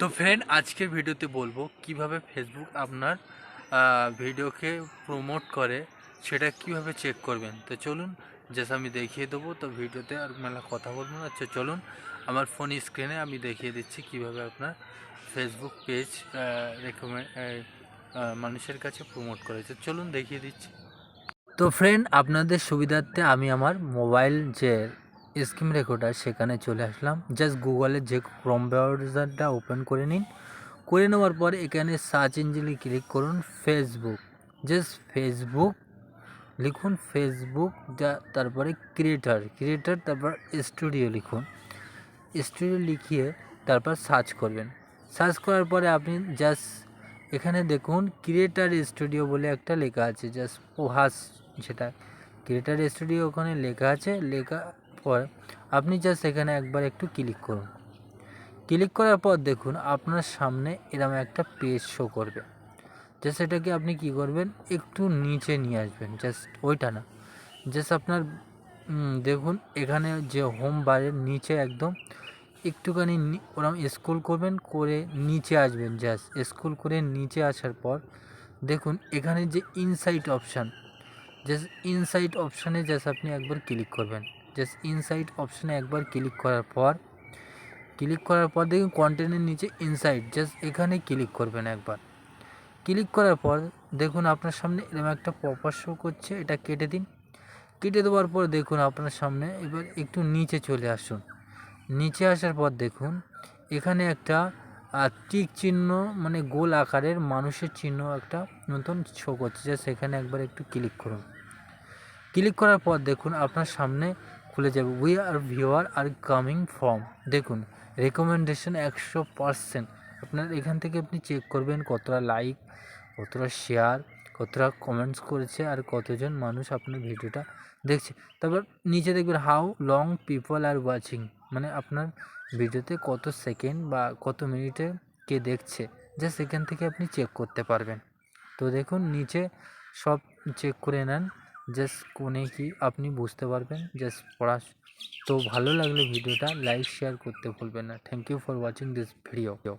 তো ফ্রেন্ড, আজকের ভিডিওতে বলবো কিভাবে ফেসবুক আপনার ভিডিওকে প্রমোট করে সেটা কিভাবে চেক করবেন। তো চলুন, জাস্ট আমি দেখিয়ে দেবো। তো ভিডিওতে আর মেলা কথা বলবো না। চলুন, আমার ফোন স্ক্রিনে আমি দেখিয়ে দিচ্ছি কিভাবে আপনার ফেসবুক পেজ রেকমেন্ড মানুষের কাছে প্রমোট করেছে। চলুন দেখিয়ে দিচ্ছি। তো ফ্রেন্ড, আপনাদের সুবিধার্থে আমি আমার মোবাইল যে স্ক্রিন রেকর্ডার সেখানে চলে আসলাম। জাস্ট গুগলের যে ক্রোম ব্রাউজারটা ওপেন করে নিন। করে নেওয়ার পর এখানে সার্চ ইঞ্জিনে ক্লিক করুন ফেসবুক। জাস্ট ফেসবুক লিখুন, ফেসবুক তারপরে ক্রিয়েটার তারপর স্টুডিও লিখুন। স্টুডিও লিখিয়ে তারপর সার্চ করবেন। সার্চ করার পরে আপনি জাস্ট এখানে দেখুন ক্রিয়েটার স্টুডিও বলে একটা লেখা আছে। জাস্ট ওহাস, যেটা ক্রিয়েটার স্টুডিও ওখানে লেখা আছে। লেখা পর আপনি জাস্ট এখানে একবার একটু ক্লিক করুন। ক্লিক করার পর দেখুন আপনার সামনে এরকম একটা পেজ শো করবে। জাস্ট এটাকে আপনি কি করবেন, একটু নিচে নিয়ে আসবেন। জাস্ট ওইটা না, জাস্ট আপনার দেখুন এখানে যে হোম বারের নিচে একদম একটুখানি ওরকম স্ক্রল করবেন, করে নিচে আসবেন। জাস্ট স্ক্রল করে নিচে আসার পর দেখুন এখানে যে ইনসাইট অপশান, জাস্ট ইনসাইট অপশানে জাস্ট আপনি একবার ক্লিক করবেন। জাস্ট ইনসাইট অপশানে একবার ক্লিক করার পর দেখুন কন্টেন্টের নিচে ইনসাইট, জাস্ট এখানে ক্লিক করবেন একবার। ক্লিক করার পর দেখুন আপনার সামনে এরকম একটা পপআপ শো করছে, এটা কেটে দিন। কেটে দেওয়ার পর দেখুন আপনার সামনে এবার একটু নিচে চলে আসুন। নিচে আসার পর দেখুন এখানে একটা টিক চিহ্ন, মানে গোল আকারের মানুষের চিহ্ন একটা নতুন শো করছে। জাস্ট এখানে একবার একটু ক্লিক করুন। ক্লিক করার পর দেখুন আপনার সামনে খুলে যাবে we are viewer are coming from. দেখুন রেকমেন্ডেশন 100%। আপনার এখান থেকে আপনি চেক করবেন কতটা লাইক, কতটা শেয়ার, কতটা কমেন্টস করেছে আর কতজন মানুষ আপনার ভিডিওটা দেখছে। তারপর নিচে দেখবেন how long people are watching, মানে আপনার ভিডিওতে কত সেকেন্ড বা কত মিনিটে কে দেখছে, জাস্ট এখান থেকে আপনি চেক করতে পারবেন। তো দেখুন নিচে সব চেক করে নেন, জাস্ট কোনে কি আপনি বুঝতে পারবেন। জাস্ট পড়া। তো ভালো লাগলে ভিডিওটা লাইক শেয়ার করতে ভুলবেন না। Thank you for watching this video.